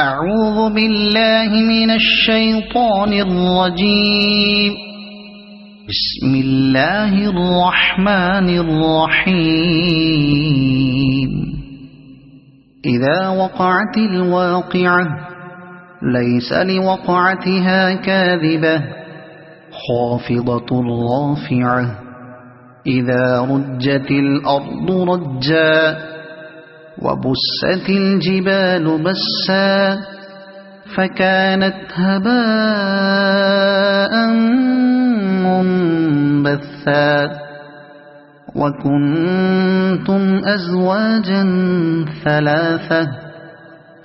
أعوذ بالله من الشيطان الرجيم. بسم الله الرحمن الرحيم. إذا وقعت الواقعة ليس لوقعتها كاذبة خافضة رافعة إذا رجت الأرض رجا وبست الجبال بسا فكانت هباء منبثا وكنتم أزواجا ثلاثة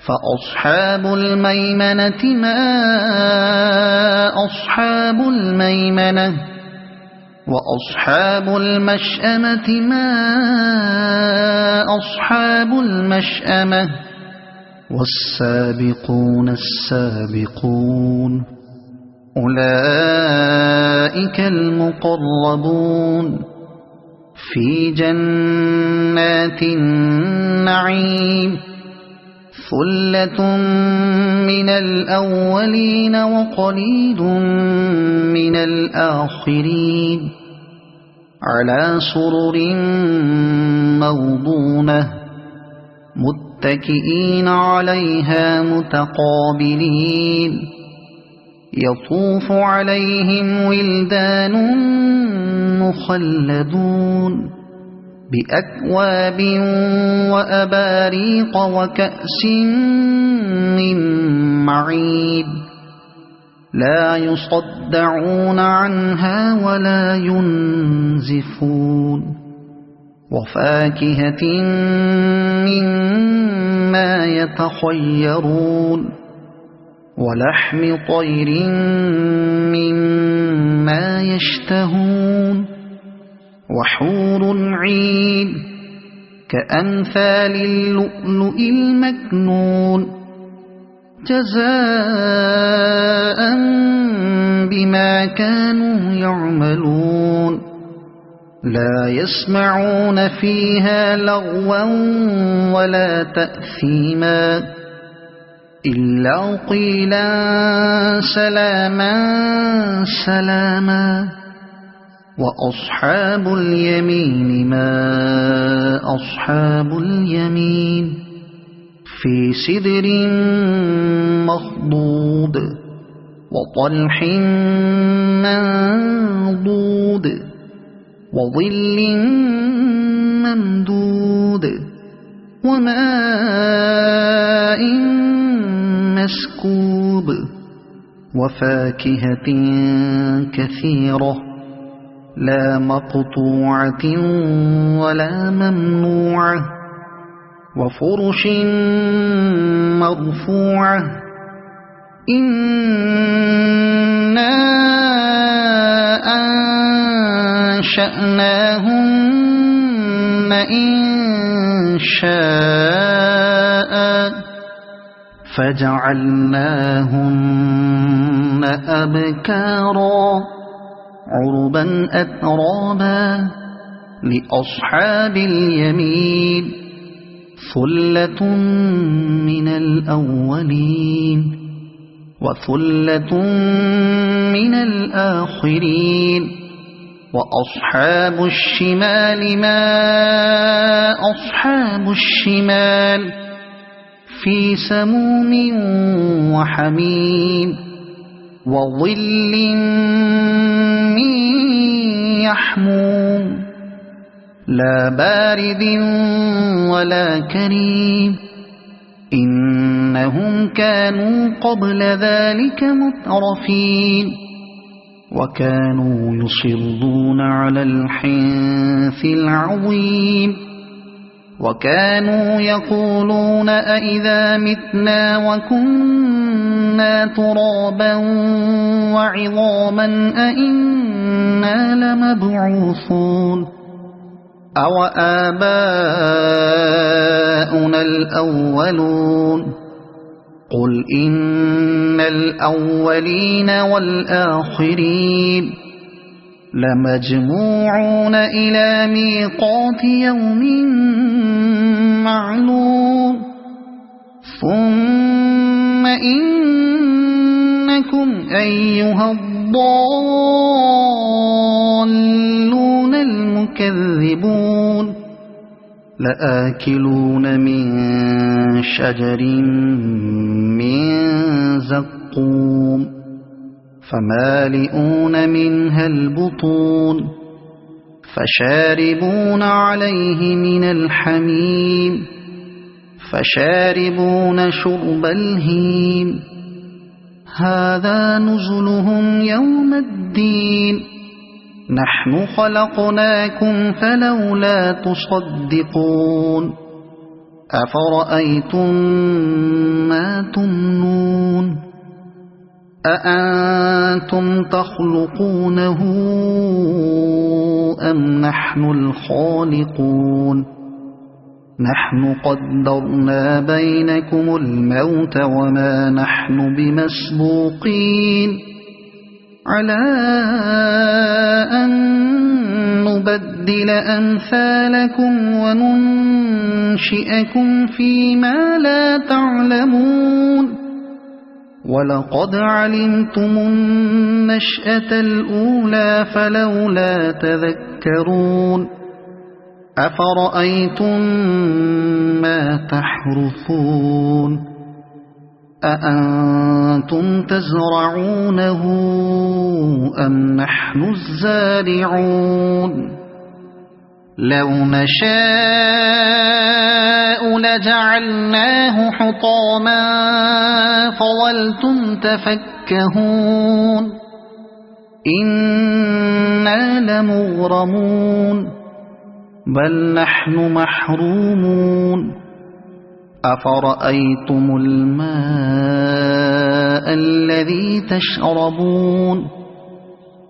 فأصحاب الميمنة ما أصحاب الميمنة وأصحاب المشأمة ما أصحاب المشأمة والسابقون السابقون أولئك المقربون في جنات النعيم ثلة من الأولين وقليل من الآخرين على سرر موضونة متكئين عليها متقابلين يطوف عليهم ولدان مخلدون بأكواب وأباريق وكأس من معين لا يصدعون عنها ولا ينزفون وفاكهة مما يتخيرون ولحم طير مما يشتهون وحور عين كأمثال اللؤلؤ المكنون جزاء بما كانوا يعملون لا يسمعون فيها لغوا ولا تأثيما إلا قيلا سلاما سلاما وأصحاب اليمين ما أصحاب اليمين في سدر مخضود وطلح منضود وظل ممدود وماء مسكوب وفاكهة كثيرة لا مقطوعة ولا ممنوعة وفرش مرفوعة إنا أنشأناهن إنشاء فجعلناهن أبكارا عربا أترابا لأصحاب اليمين ثلة من الأولين وثلة من الآخرين وأصحاب الشمال ما أصحاب الشمال في سموم وحميم وظل من يحموم لا بارد ولا كريم إنهم كانوا قبل ذلك مترفين وكانوا يصرون على الحنث العظيم وكانوا يقولون أئذا متنا وكنا ترابا وعظاما أئنا لمبعوثون أو آباؤنا الأولون قل إن الأولين والآخرين لمجموعون إلى ميقات يوم معلوم ثم إنكم أيها الضالون المكذبون لآكلون من شجر من زقوم فمالئون منها البطون فشاربون عليه من الحميم فشاربون شرب الهيم هذا نزلهم يوم الدين نحن خلقناكم فلولا تصدقون أفرأيتم ما تمنون أأنتم تخلقونه أم نحن الخالقون نحن قدرنا بينكم الموت وما نحن بمسبوقين على أن نبدل أمثالكم وننشئكم فيما لا تعلمون ولقد علمتم النشأة الأولى فلولا تذكرون أفرأيتم ما تحرثون أأنتم تزرعونه أم نحن الزارعون لو نشاء لجعلناه حطاما فظلتم تفكهون إنا لمغرمون بل نحن محرومون أفرأيتم الماء الذي تشربون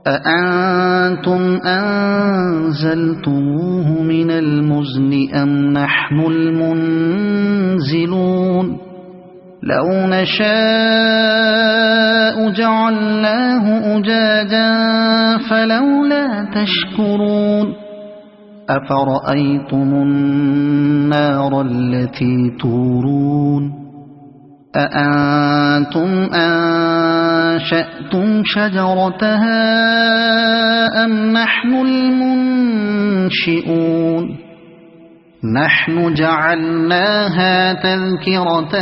أأنتم أنزلتموه من المزن أم نحن المنزلون لو نشاء جعلناه أجاجا فلولا تشكرون أفرأيتم النار التي تورون أأنتم أنشأتم شجرتها أم نحن المنشئون نحن جعلناها تذكرة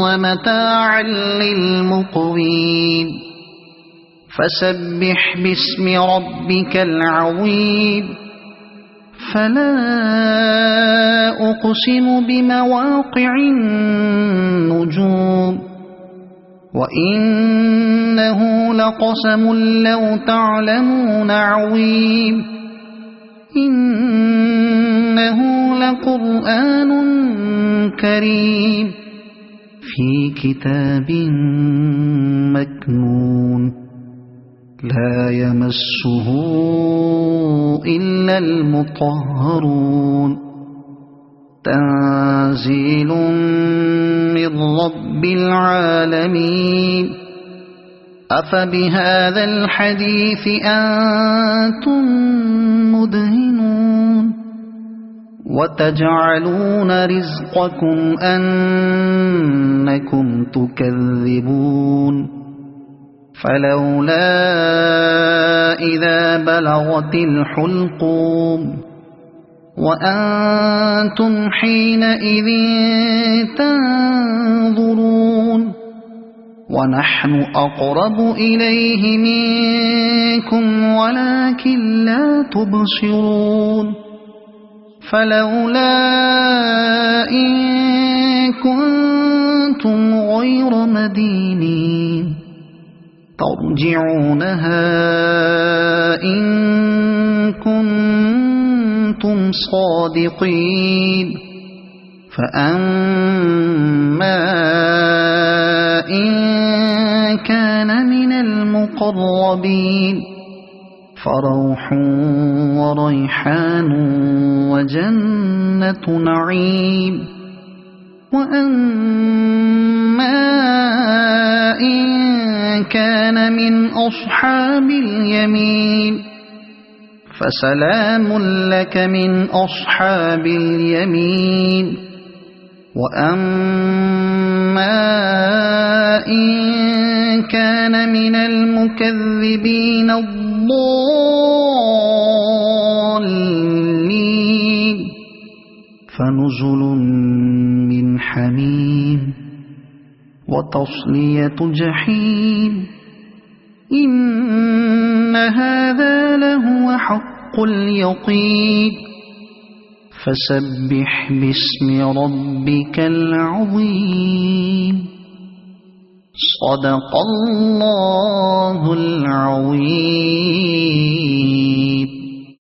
ومتاعا للمقوين فسبح باسم ربك العظيم فلا أقسم بمواقع النجوم وإنه لقسم لو تعلمون عظيم إنه لقرآن كريم في كتاب مكنون لا يمسه إلا المطهرون تنزيل من رب العالمين أفبهذا الحديث أنتم مدهنون وتجعلون رزقكم أنكم تكذبون فلولا إذا بلغت الحلقوم وأنتم حينئذ تنظرون ونحن أقرب إليه منكم ولكن لا تبصرون فلولا إن كنتم غير مدينين ترجعونها إن كنتم صادقين فأما إن كان من المقربين فروح وريحان وجنة نعيم وأما إن كان من أصحاب اليمين فسلام لك من أصحاب اليمين وأما إن كان من المكذبين الضالين فنزل من حميم وتصلية جحيم إن هذا لهو حق اليقين فسبح باسم ربك العظيم صدق الله العظيم.